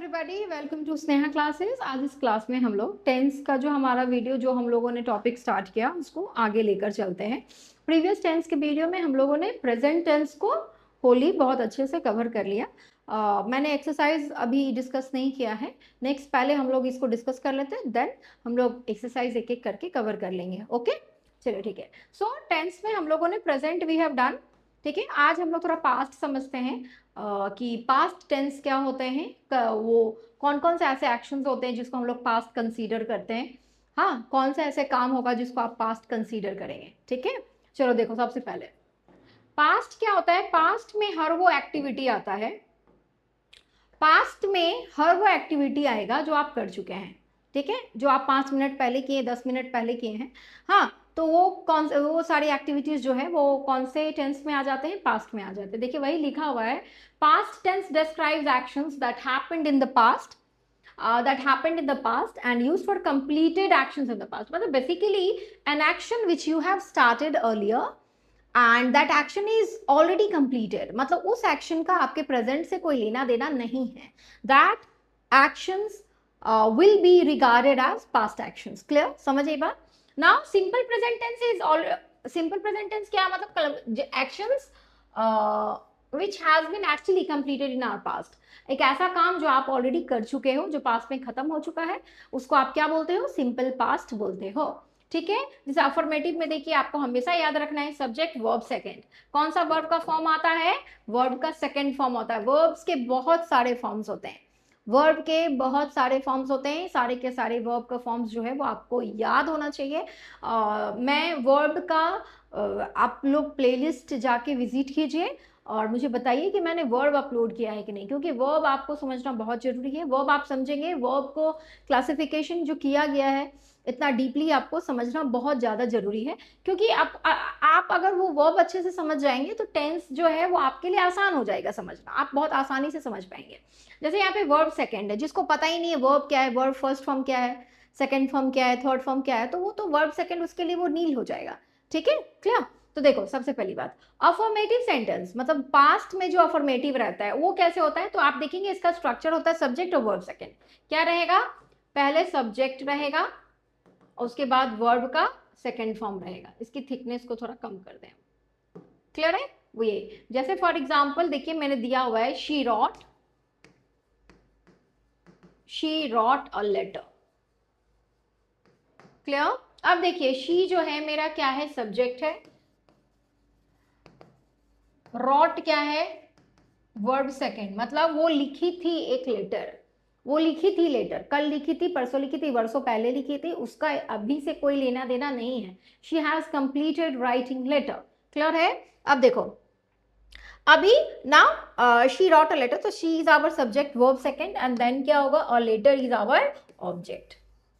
Everybody, welcome to Sneha classes. आज इस class में हम लोग टेंस का जो हमारा वीडियो जो हम लोगों ने टॉपिक स्टार्ट किया उसको आगे लेकर चलते हैं। प्रीवियस टेंस के वीडियो में हम लोगों ने प्रेजेंट टेंस को होली बहुत अच्छे से कवर कर लिया। मैंने एक्सरसाइज अभी डिस्कस नहीं किया है। नेक्स्ट पहले हम लोग इसको डिस्कस कर लेते हैं, देन हम लोग एक्सरसाइज एक एक करके कवर कर लेंगे। ओके, चलिए ठीक है। सो टेंस में हम लोगों ने प्रेजेंट वी हैव डन। ठीक है, आज हम लोग थोड़ा पास्ट समझते हैं कि पास्ट टेंस क्या होते हैं, वो कौन कौन से ऐसे एक्शंस होते हैं जिसको हम लोग पास्ट कंसीडर करते हैं। हाँ, कौन सा ऐसे काम होगा जिसको आप पास्ट कंसीडर करेंगे। ठीक है, चलो देखो, सबसे पहले पास्ट क्या होता है। पास्ट में हर वो एक्टिविटी आता है, पास्ट में हर वो एक्टिविटी आएगा जो आप कर चुके हैं। ठीक है, जो आप 5 मिनट पहले किए, 10 मिनट पहले किए हैं। हाँ, तो वो सारी एक्टिविटीज जो है वो कौन से टेंस में आ जाते हैं, पास्ट में आ जाते हैं। देखिए वही लिखा हुआ है, past tense describes actions that happened in the past, that happened in the past and used for completed actions in the past. मतलब basically an action which you have started earlier and that action is already completed, मतलब उस action का आपके present से कोई लेना देना नहीं है। That actions will be regarded as past actions. Clear? समझ ये बात? Now simple present tense is all, simple present tense क्या मतलब actions which has been actually completed in our past. एक ऐसा काम जो आप ऑलरेडी कर चुके हो, जो पास्ट में खत्म हो चुका है, उसको आप क्या बोलते हो, सिंपल पास्ट बोलते हो। ठीक है, जैसे अफर्मेटिव में देखिए आपको हमेशा याद रखना है सब्जेक्ट वर्ब सेकंड। कौन सा वर्ब का फॉर्म आता है, वर्ब का सेकंड फॉर्म होता है। वर्ब्स के बहुत सारे फॉर्म्स होते हैं, वर्ब के बहुत सारे फॉर्म्स होते हैं। सारे के सारे वर्ब का फॉर्म्स जो है वो आपको याद होना चाहिए। मैं वर्ब का आप लोग प्लेलिस्ट जाके विजिट कीजिए और मुझे बताइए कि मैंने वर्ब अपलोड किया है कि नहीं, क्योंकि वर्ब आपको समझना बहुत जरूरी है। वर्ब आप समझेंगे, वर्ब को क्लासिफिकेशन जो किया गया है इतना डीपली आपको समझना बहुत ज़्यादा जरूरी है, क्योंकि आप अगर वो वर्ब अच्छे से समझ जाएंगे तो टेंस जो है वो आपके लिए आसान हो जाएगा समझना, आप बहुत आसानी से समझ पाएंगे। जैसे यहाँ पे वर्ब सेकेंड है, जिसको पता ही नहीं है वर्ब क्या है, वर्ब फर्स्ट फॉर्म क्या है, सेकेंड फॉर्म क्या है, थर्ड फॉर्म क्या है, तो वो तो वर्ब सेकेंड उसके लिए वो नील हो जाएगा। ठीक है, क्लियर? तो देखो सबसे पहली बात, अफर्मेटिव सेंटेंस मतलब पास्ट में जो अफर्मेटिव रहता है वो कैसे होता है, तो आप देखेंगे इसका स्ट्रक्चर होता है सब्जेक्ट और वर्ब सेकंड। क्या रहेगा, पहले सब्जेक्ट रहेगा, उसके बाद वर्ब का सेकंड फॉर्म रहेगा। इसकी थिकनेस को थोड़ा कम कर दें। क्लियर है? वो ये, जैसे फॉर एग्जाम्पल देखिए मैंने दिया हुआ है she wrote a letter. Clear? अब देखिए शी जो है मेरा क्या है, सब्जेक्ट है, रॉट क्या है, वर्ब सेकंड, मतलब वो लिखी थी एक लेटर, वो लिखी थी लेटर, कल लिखी थी, परसों लिखी थी, वर्षों पहले लिखी थी, उसका अभी से कोई लेना देना नहीं है। She has completed writing letter. Clear है? अब देखो अभी now she wrote a letter, तो she is our subject verb second and then क्या होगा, और लेटर इज आवर ऑब्जेक्ट।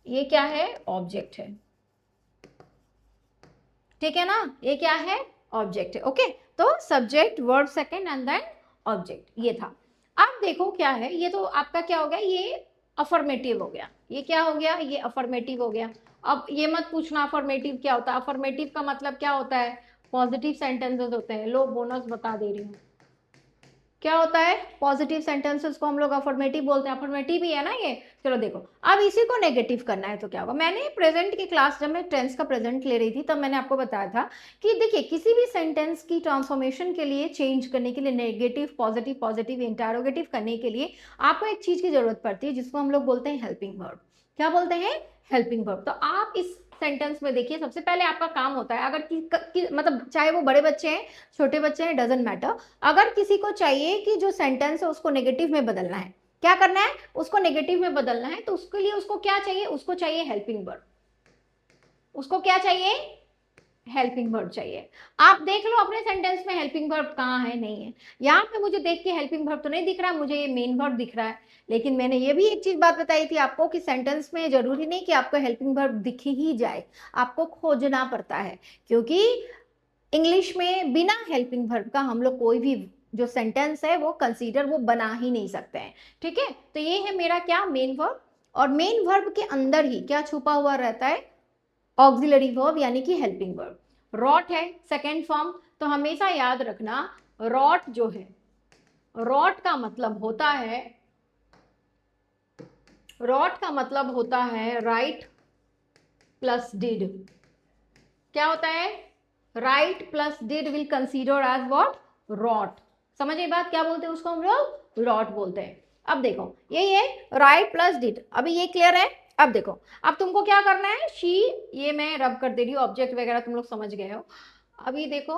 ये क्या है, ऑब्जेक्ट है। ठीक है ना, ये क्या है, ऑब्जेक्ट है। ओके, तो subject verb second and then object, ये था। अब देखो क्या है, ये तो आपका क्या हो गया, ये अफर्मेटिव हो गया। ये क्या हो गया, ये अफर्मेटिव हो गया। अब ये मत पूछना अफर्मेटिव क्या होता है, अफर्मेटिव का मतलब क्या होता है, पॉजिटिव सेंटेंसेस होते हैं। लो बोनस बता दे रही हूँ, क्या होता है, पॉजिटिव सेंटेंसेस को हम लोग अफर्मेटिव बोलते हैं। अफर्मेटिव ही है ना ये। चलो देखो, अब इसी को नेगेटिव करना है तो क्या होगा। मैंने प्रेजेंट की क्लास, जब मैं टेंस का प्रेजेंट ले रही थी तब मैंने आपको बताया था कि देखिए किसी भी सेंटेंस की ट्रांसफॉर्मेशन के लिए, चेंज करने के लिए, नेगेटिव पॉजिटिव, पॉजिटिव इंटरोगेटिव करने के लिए आपको एक चीज की जरूरत पड़ती है जिसको हम लोग बोलते हैं हेल्पिंग वर्ब। क्या बोलते हैं, हेल्पिंग वर्ब। तो आप इस सेंटेंस में देखिए, सबसे पहले आपका काम होता है, अगर मतलब चाहे वो बड़े बच्चे हैं छोटे बच्चे हैं, डजेंट मैटर, अगर किसी को चाहिए कि जो सेंटेंस है उसको नेगेटिव में बदलना है, क्या करना है, उसको नेगेटिव में बदलना है, तो उसके लिए उसको क्या चाहिए, उसको चाहिए हेल्पिंग वर्ब। उसको क्या चाहिए, हेल्पिंग वर्ब चाहिए। आप देख लो अपने सेंटेंस में हेल्पिंग वर्ब कहाँ है, नहीं है। यहाँ पे मुझे देख के हेल्पिंग वर्ब तो नहीं दिख रहा, मुझे ये मेन वर्ब दिख रहा है। लेकिन मैंने ये भी एक चीज बात बताई थी आपको कि सेंटेंस में जरूरी नहीं कि आपको हेल्पिंग वर्ब दिख ही जाए, आपको खोजना पड़ता है, क्योंकि इंग्लिश में बिना हेल्पिंग वर्ब का हम लोग कोई भी जो सेंटेंस है वो कंसीडर, वो बना ही नहीं सकते हैं। ठीक है, तो ये है मेरा क्या, मेन वर्ब। और मेन वर्ब के अंदर ही क्या छुपा हुआ रहता है, ऑक्सिलरी वर्ब यानी कि हेल्पिंग वर्ब। रॉट है सेकेंड फॉर्म, तो हमेशा याद रखना रॉट जो है, रॉट का मतलब होता है रॉट का मतलब होता है राइट प्लस डिड। क्या होता है? Write plus did will consider as what? Wrote. समझ ये बात? क्या बोलते हैं उसको हम लोग? रॉट बोलते हैं। अब देखो यही है राइट प्लस डिड। अभी ये क्लियर है? अब देखो, अब तुमको क्या करना है, शी, ये मैं रब कर दे रही हूँ, ऑब्जेक्ट वगैरह तुम लोग समझ गए हो। अभी देखो,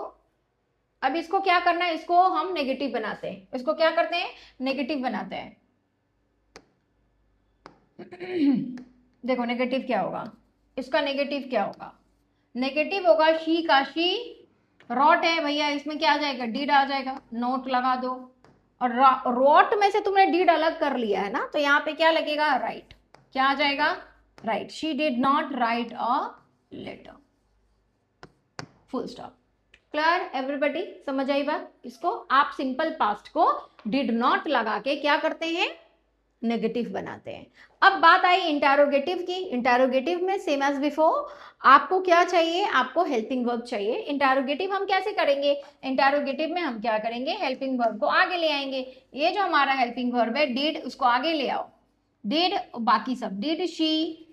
अब इसको क्या करना है, इसको हम नेगेटिव बनाते हैं। इसको क्या करते हैं? नेगेटिव बनाते हैं। देखो नेगेटिव क्या होगा, इसका नेगेटिव क्या होगा? नेगेटिव होगा शी का, शी रॉट है भैया, इसमें क्या आ जाएगा? डीड आ जाएगा, नोट लगा दो। और रॉट में से तुमने डीड अलग कर लिया है ना, तो यहाँ पे क्या लगेगा? राइट। क्या आ जाएगा? Write. She did not write a letter, full stop. Clear everybody? समझ आई बात? इसको आप सिंपल पास्ट को डिड नॉट लगा के क्या करते हैं? नेगेटिव बनाते हैं। अब बात आई इंटेरोगेटिव की। इंटेरोगेटिव में सेम एज बिफोर, आपको क्या चाहिए? आपको हेल्पिंग वर्ब चाहिए। इंटेरोगेटिव हम कैसे करेंगे? इंटेरोगेटिव में हम क्या करेंगे? हेल्पिंग वर्ब को आगे ले आएंगे। ये जो हमारा हेल्पिंग वर्ब है डिड, उसको आगे ले आओ। डिड, बाकी सब। Did she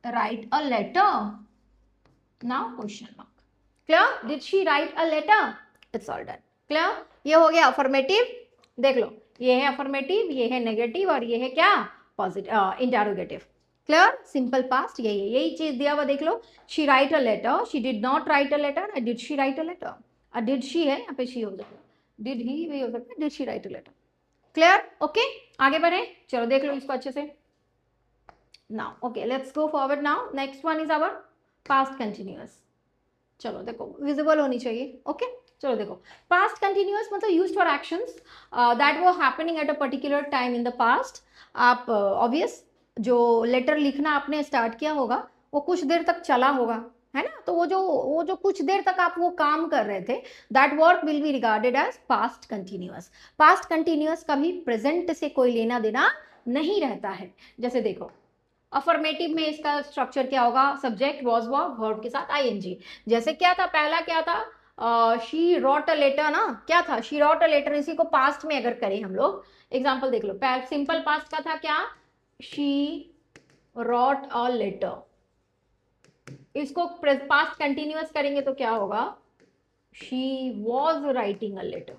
write a letter? Now question mark. Clear? Did she write a letter? It's all done. Clear? ये हो गया अफर्मेटिव। देख लो, ये है अफर्मेटिव, ये है नेगेटिव, और ये है क्या? Positive, interrogative. Clear? Simple past यही है, यही चीज दिया हुआ देख लो। She write a letter, she did not write a letter, did she write a letter. Did she है, यहाँ पे शी हो जाएगा, डिड ही भी हो सकता है, did she write a letter. Clear? Okay, आगे बढ़े, चलो देख लो इसको अच्छे से। Now okay, let's go forward. Now next one is our past continuous. चलो देखो, विजिबल होनी चाहिए। ओके, चलो देखो, पास्ट कंटिन्यूअस मतलब used for actions that were happening at a particular time in the past. आप ऑब्वियस जो लेटर लिखना आपने स्टार्ट किया होगा वो कुछ देर तक चला होगा, है ना? तो वो जो कुछ देर तक आप वो काम कर रहे थे, that work will be regarded as past continuous. Past continuous कभी प्रेजेंट से कोई लेना देना नहीं रहता है। जैसे देखो, अफर्मेटिव में इसका स्ट्रक्चर क्या होगा? सब्जेक्ट वॉज वर्ब के साथ आईएनजी। जैसे क्या था, पहला क्या था? शी रॉट अ लेटर ना, क्या था? She wrote a letter. इसी को पास्ट में अगर करें हम लोग, एग्जांपल देख लो, सिंपल पास्ट का था क्या? She wrote a letter. इसको पास्ट कंटिन्यूअस करेंगे तो क्या होगा? She was writing a letter.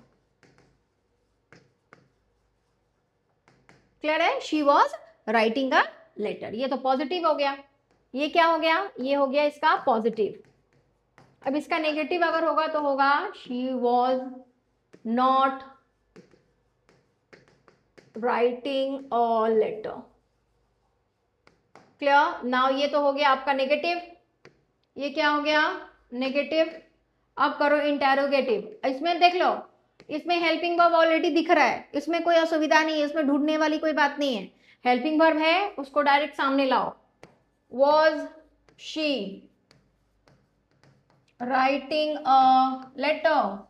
Clear है? She was writing a letter. ये तो पॉजिटिव हो गया। ये क्या हो गया? ये हो गया इसका पॉजिटिव। अब इसका नेगेटिव अगर होगा तो होगा she was not writing a letter. Clear? Now ये तो हो गया आपका नेगेटिव। ये क्या हो गया? नेगेटिव। अब करो इंटेरोगेटिव। इसमें देख लो, इसमें हेल्पिंग वर्ब ऑलरेडी दिख रहा है, इसमें कोई असुविधा नहीं है, इसमें ढूंढने वाली कोई बात नहीं है। हेल्पिंग वर्ब है, उसको डायरेक्ट सामने लाओ। Was she writing a letter?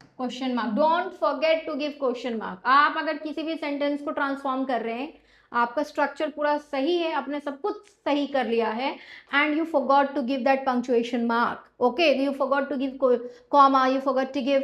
Question mark. Don't forget to give question mark. आप अगर किसी भी सेंटेंस को ट्रांसफॉर्म कर रहे हैं, आपका स्ट्रक्चर पूरा सही है, आपने सब कुछ सही कर लिया है, and you forgot to give that punctuation mark, okay, you forgot to give comma, you forgot to give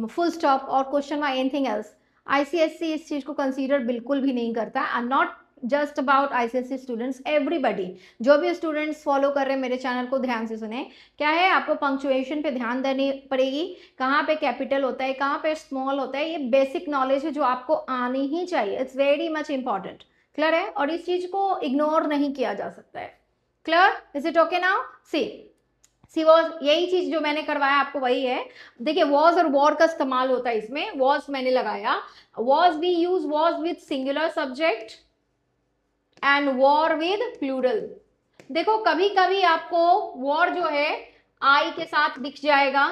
full stop और question mark, anything else, ICSC इस चीज को कंसीडर बिल्कुल भी नहीं करता। I am not just about ICSC students, everybody, जो भी स्टूडेंट्स फॉलो कर रहे हैं मेरे चैनल को ध्यान से सुने। क्या है, आपको पंक्चुएशन पे ध्यान देनी पड़ेगी, कहाँ पे कैपिटल होता है, कहाँ पे स्मॉल होता है, ये बेसिक नॉलेज है जो आपको आनी ही चाहिए। It's very much important. Clear है? और इस चीज को इग्नोर नहीं किया जा सकता है। Clear? Is it okay now? See was, यही चीज जो मैंने करवाया आपको वही है। देखिए, वॉज और वॉर का इस्तेमाल होता है इसमें। वॉज मैंने लगाया, was we use was with singular subject and were with plural. देखो कभी कभी आपको वॉर जो है आई के साथ दिख जाएगा।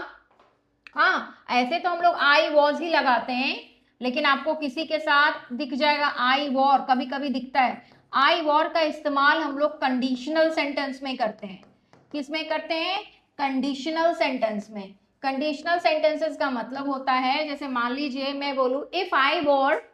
हाँ, ऐसे तो हम लोग आई वॉज ही लगाते हैं, लेकिन आपको किसी के साथ दिख जाएगा आई वॉर, कभी कभी दिखता है। आई वॉर का इस्तेमाल हम लोग कंडीशनल सेंटेंस में करते हैं। किस में करते हैं? कंडीशनल सेंटेंस में। कंडीशनल सेंटेंसेस का मतलब होता है, जैसे मान लीजिए मैं बोलूं if I were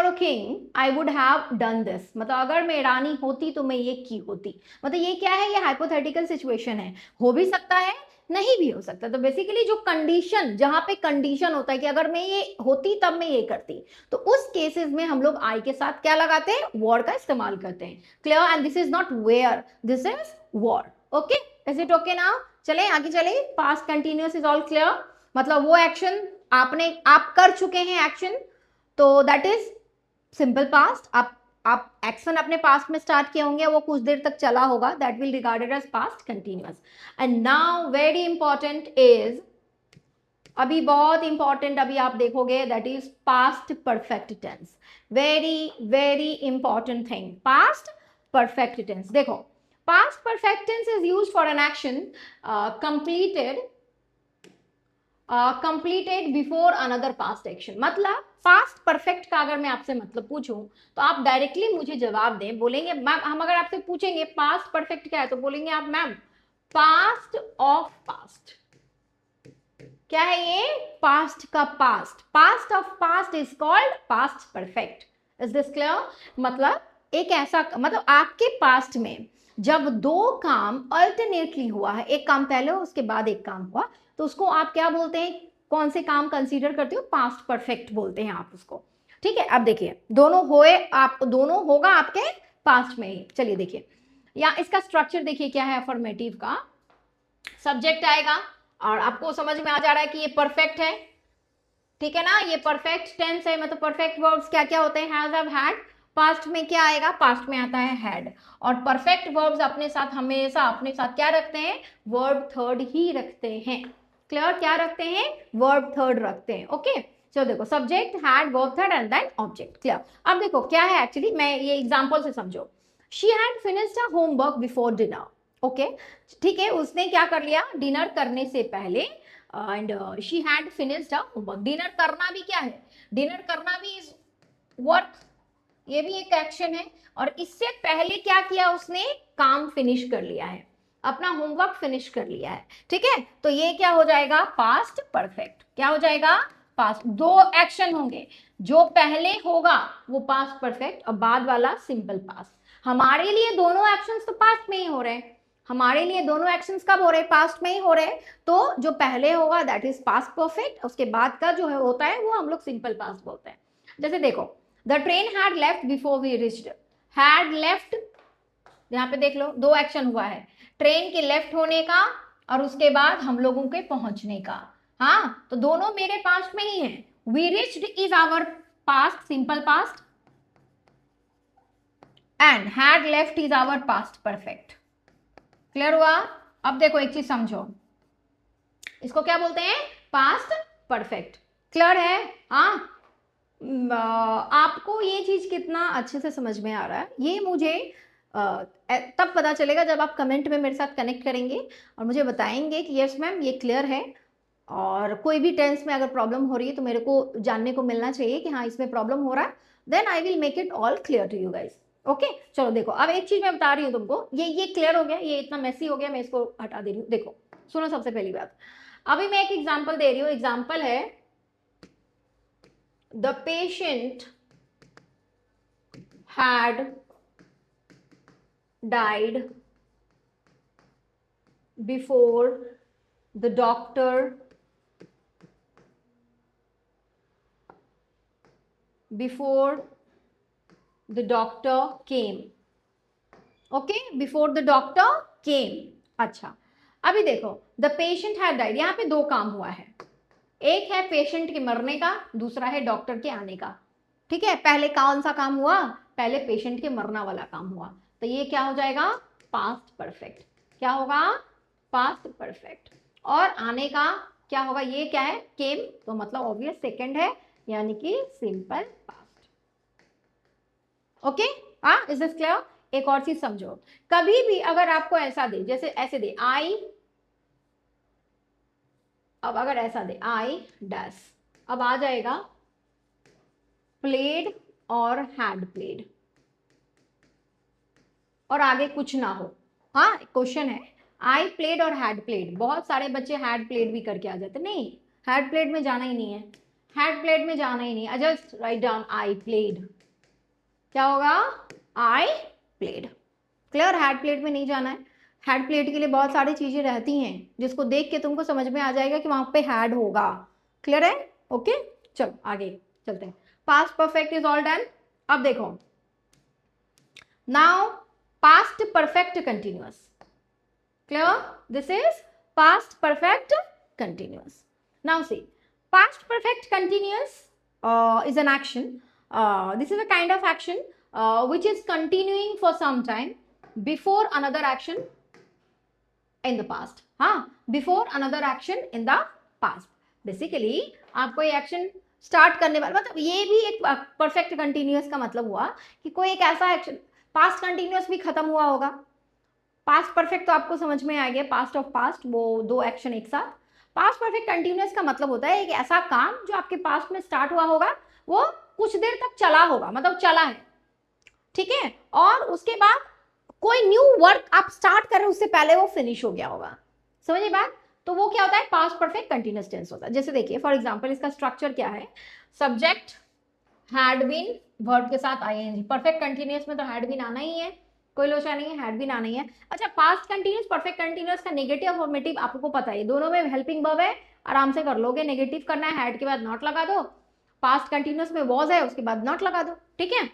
a king I would have done this, मतलब अगर मैं रानी होती तो मैं ये की होती। मतलब ये क्या है? ये हाइपोथेटिकल सिचुएशन है। हो भी सकता है नहीं भी हो सकता। तो बेसिकली जो कंडीशन, जहां पे कंडीशन होता है कि अगर मैं ये होती तब मैं ये करती, तो उस केसेस में हम लोग आई के साथ क्या लगाते हैं, वॉर का इस्तेमाल करते हैं। Clear? And this is not where, this is were. Okay, is it okay now? चले आगे चले। Past continuous is all clear, मतलब वो एक्शन आप कर चुके हैं एक्शन, तो दैट इज सिंपल पास्ट। आप एक्शन अपने पास्ट में स्टार्ट किए होंगे, वो कुछ देर तक चला होगा, that will regarded as past continuous. And now very important is, अभी बहुत इंपॉर्टेंट अभी आप देखोगे, that is past perfect tense. Very very important thing, past perfect tense. देखो, past perfect tense is used for an action completed before another past action. मतलब past perfect का अगर मैं आपसे मतलब पूछूं, तो आप डायरेक्टली मुझे जवाब दें। बोलेंगे मैम, हम अगर आपसे पूछेंगे पास्ट परफेक्ट क्या है, तो बोलेंगे आप मैम पास्ट ऑफ पास्ट। क्या है ये? पास्ट का past. Past of past is called past perfect. Is this clear? मतलब एक ऐसा, मतलब आपके पास्ट में जब दो काम अल्टरनेटली हुआ है, एक काम पहले हो उसके बाद एक काम हुआ, तो उसको आप क्या बोलते हैं? कौन से काम कंसीडर करते हो? पास्ट परफेक्ट बोलते हैं आप उसको। ठीक है, अब देखिए दोनों होए, आप दोनों होगा आपके पास्ट में ही। चलिए देखिए, या इसका स्ट्रक्चर देखिए क्या है। अफर्मेटिव का सब्जेक्ट आएगा, और आपको समझ में आ जा रहा है कि ये परफेक्ट है, ठीक है ना, ये परफेक्ट टेंस है। मतलब परफेक्ट वर्ब्स क्या क्या होते हैं? Has, have, had. पास्ट में क्या आएगा? पास्ट में आता है हैड। और परफेक्ट वर्ब्स अपने साथ हमेशा अपने साथ क्या रखते हैं? वर्ब थर्ड ही रखते हैं। क्लियर? क्या रखते हैं? वर्ब थर्ड रखते हैं। ओके, चलो देखो, subject, had, verb third and then object. Clear? अब देखो क्या है एक्चुअली, मैं ये एग्जांपल से समझो। She had finished her homework before dinner. Okay, ठीक है, उसने क्या कर लिया? डिनर करने से पहले, and she had finished her homework. Dinner करना भी क्या है? डिनर करना भी इज वर्क, ये भी एक एक्शन है। और इससे पहले क्या किया उसने? काम फिनिश कर लिया है, अपना होमवर्क फिनिश कर लिया है। ठीक है, तो ये क्या हो जाएगा? Past perfect. क्या हो जाएगा? पास्ट। दो एक्शन होंगे, जो पहले होगा वो पास्ट परफेक्ट, और बाद वाला सिंपल पास्ट। हमारे लिए दोनों एक्शंस तो पास्ट में ही हो रहे हैं, हमारे लिए दोनों एक्शंस कब हो रहे हैं? पास्ट में ही हो रहे हैं। तो जो पहले होगा दैट इज पास्ट परफेक्ट, उसके बाद का जो है होता है वो हम लोग सिंपल पास्ट बोलते हैं। जैसे देखो, the train had left before we reached. Had left, यहाँ पे देख लो दो एक्शन हुआ है, ट्रेन के लेफ्ट होने का और उसके बाद हम लोगों के पहुंचने का। हाँ, तो दोनों मेरे पास्ट में ही है। We reached is our past simple past, and had left is our past perfect. Clear हुआ? अब देखो एक चीज समझो, इसको क्या बोलते हैं? Past perfect. क्लियर है? हाँ, आपको ये चीज कितना अच्छे से समझ में आ रहा है, ये मुझे तब पता चलेगा जब आप कमेंट में मेरे साथ कनेक्ट करेंगे और मुझे बताएंगे कि यस मैम ये क्लियर है। और कोई भी टेंस में अगर प्रॉब्लम हो रही है तो मेरे को जानने को मिलना चाहिए कि हाँ इसमें प्रॉब्लम हो रहा है, then I will make it all clear to you guys. Okay, चलो देखो, अब एक चीज मैं बता रही हूँ तुमको, ये क्लियर हो गया, ये इतना मैसी हो गया, मैं इसको हटा दे रही हूँ। देखो सुनो, सबसे पहली बात, अभी मैं एक एग्जाम्पल दे रही हूँ। एग्जाम्पल है, the patient had died before the doctor came. Okay, before the doctor came. अच्छा, अभी देखो, the patient had died, यहाँ पे दो काम हुआ है। एक है पेशेंट के मरने का, दूसरा है डॉक्टर के आने का। ठीक है, पहले कौन सा काम हुआ? पहले पेशेंट के मरना वाला काम हुआ, तो ये क्या हो जाएगा? Past perfect. क्या होगा? Past perfect. और आने का क्या होगा? ये क्या है? केम, तो मतलब ऑब्वियस सेकंड है, यानी कि सिंपल पास्ट। ओके, हाँ, इज दिस क्लियर? एक और चीज समझो, कभी भी अगर आपको ऐसा दे, जैसे ऐसे दे आई, अब अगर ऐसा दे आई डैश, अब आ जाएगा प्लेड और हैड प्लेड, और आगे कुछ ना हो। हाँ, क्वेश्चन है आई प्लेड और हैड प्लेड। बहुत सारे बच्चे हैड प्लेड भी करके आ जाते, नहीं, हैड प्लेड में जाना ही नहीं है, हैड प्लेड में जाना ही नहीं है। Just write down I played. क्या होगा? I played. Clear? Had played में नहीं जाना है। हैड प्लेड के लिए बहुत सारी चीजें रहती हैं जिसको देख के तुमको समझ में आ जाएगा कि वहां पे हैड होगा। क्लियर है? ओके, चलो आगे चलते हैं। Past perfect is all done. अब देखो, now past perfect continuous. Clear? This is past perfect continuous. Now see, past perfect continuous is an action. This is a kind of action which is continuing for some time before another action in the past. हाँ, before another action in the past. Basically आप कोई action start करने वाले, मतलब ये भी एक perfect continuous का मतलब हुआ कि कोई एक ऐसा एक्शन, पास्ट कंटिन्यूअस भी खत्म हुआ होगा। पास्ट परफेक्ट तो आपको समझ में आ गया, पास्ट ऑफ पास्ट, वो दो एक्शन एक साथ। पास्ट परफेक्ट कंटिन्यूअस का मतलब होता है एक ऐसा काम जो आपके पास्ट में स्टार्ट हुआ होगा, वो कुछ देर तक चला होगा, मतलब चला है, ठीक है, और उसके बाद कोई न्यू वर्क आप स्टार्ट कर रहे हो उससे पहले वो फिनिश हो गया होगा। समझिए बात? तो वो क्या होता है? पास्ट परफेक्ट कंटिन्यूअस टेंस होता है। जैसे देखिए फॉर एग्जांपल इसका स्ट्रक्चर क्या है, सब्जेक्ट हैड बीन, वर्ब के साथ आईएनजी। परफेक्ट कंटिन्यूअस में तो हैड बीन आना ही है, कोई लोचा नहीं है, हैड बीन आना ही है। अच्छा, पास्ट कंटिन्यूअस परफेक्ट कंटिन्यूअस का नेगेटिव और फॉर्मेटिव आपको पता है, दोनों में हेल्पिंग वर्ब है, आराम से कर लोगे। नेगेटिव करना है, हैड के बाद नॉट लगा दो। पास्ट कंटिन्यूअस में वॉज है, उसके बाद नॉट लगा दो, ठीक है।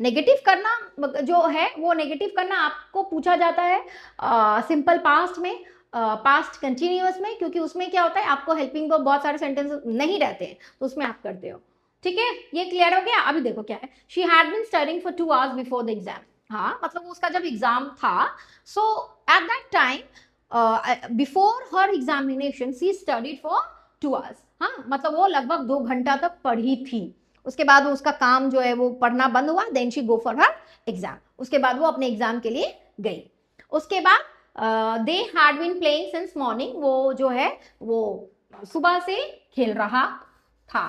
नेगेटिव करना जो है वो नेगेटिव करना आपको पूछा जाता है सिंपल पास्ट में, पास्ट कंटिन्यूअस में, क्योंकि उसमें क्या होता है आपको हेल्पिंग वर्ब बहुत सारे सेंटेंस नहीं रहते हैं तो उसमें आप करते हो, ठीक है। ये क्लियर हो गया? अभी देखो क्या है, she had been studying for 2 hours before the exam. हाँ, मतलब उसका जब एग्जाम था, so at that time before her examination she studied for 2 hours। हाँ, मतलब वो लगभग 2 घंटा तक पढ़ी थी। उसके बाद वो उसका काम जो है वो पढ़ना बंद हुआ, then she go for her exam. उसके बाद वो अपने एग्जाम के लिए गई। उसके बाद they had been playing since morning, वो जो है वो सुबह से खेल रहा था।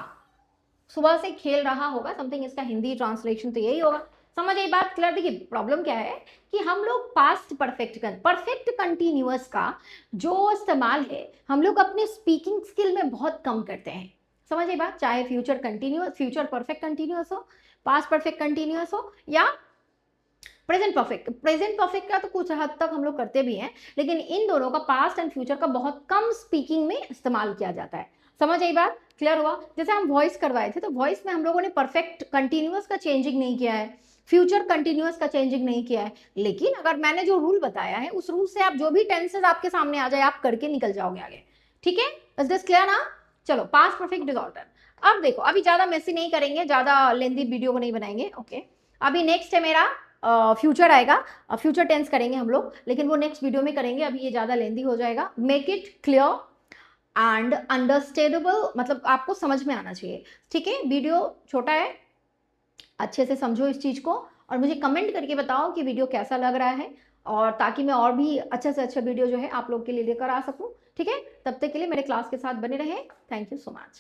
सुबह से खेल रहा होगा, समथिंग इसका हिंदी ट्रांसलेशन तो यही होगा। समझ आई बात? क्लियर? देखिए प्रॉब्लम क्या है कि हम लोग पास्ट परफेक्ट कंटिन्यूअस का जो इस्तेमाल है हम लोग अपने स्पीकिंग स्किल में बहुत कम करते हैं। समझ आई बात? चाहे future continuous, future perfect continuous हो, पास्ट परफेक्ट कंटिन्यूअस हो, या प्रेजेंट परफेक्ट। प्रेजेंट परफेक्ट का तो कुछ हद तक हम लोग करते भी हैं, लेकिन इन दोनों का, पास्ट एंड फ्यूचर का, बहुत कम स्पीकिंग में इस्तेमाल किया जाता है। समझ आई बात? क्लियर हुआ? जैसे हम वॉइस करवाए थे तो वॉइस में हम लोगों ने परफेक्ट कंटिन्यूअस का चेंजिंग नहीं किया है, फ्यूचर कंटिन्यूअस का चेंजिंग नहीं किया है, लेकिन अगर मैंने जो रूल बताया है उस रूल से आप जो भी टेंसेस आपके सामने आ जाए आप करके निकल जाओगे आगे, ठीक है। इज दिस क्लियर ना? चलो, past perfect is all done. अब देखो, अभी ज्यादा मेसी नहीं करेंगे, ज्यादा लेंदी वीडियो को नहीं बनाएंगे, ओके। अभी नेक्स्ट है मेरा फ्यूचर आएगा, फ्यूचर टेंस करेंगे हम लोग, लेकिन वो नेक्स्ट वीडियो में करेंगे, अभी ये ज्यादा लेंदी हो जाएगा। Make it clear and understandable, मतलब आपको समझ में आना चाहिए, ठीक है। वीडियो छोटा है, अच्छे से समझो इस चीज को, और मुझे कमेंट करके बताओ कि वीडियो कैसा लग रहा है, और ताकि मैं और भी अच्छे से अच्छा वीडियो जो है आप लोग के लिए लेकर आ सकूं, ठीक है। तब तक के लिए मेरे क्लास के साथ बने रहे। Thank you so much.